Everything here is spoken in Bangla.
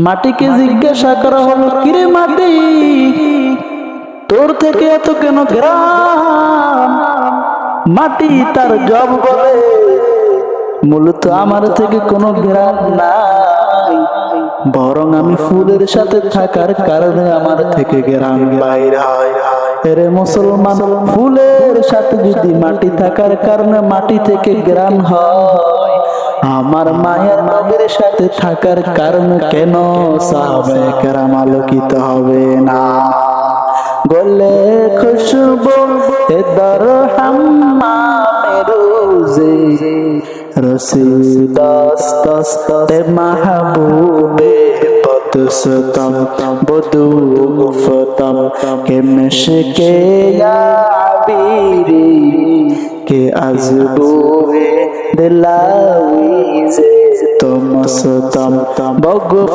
মাটিকে জিজ্ঞাসা করা হলো, কিরে মাটি, তোর থেকে এত কেন ঘ্রাণ? মাটি তার জবাব বলে, মূলত আমার থেকে কোনো ঘ্রাণ নাই, বরং আমি ফুলের সাথে থাকার কারণে আমার থেকে ঘ্রাণ বাইর হয়। এরে মুসলমান, ফুলের সাথে যদি মাটি থাকার কারণে মাটি থেকে ঘ্রাণ হয়, আমার মায়ের নবীর সাথে থাকার কারণে কেন সাহাবায়ে কেরাম আলোকিত হবে না? গলে খুশবু এ দরহাম্মে রোজে রসিদাস্তে মাহবুবে বদস্তম বদু গুফতম কে মশকে আবিরি কে আজবুয়ে দিলাওয়িজে তমস্তম বগফ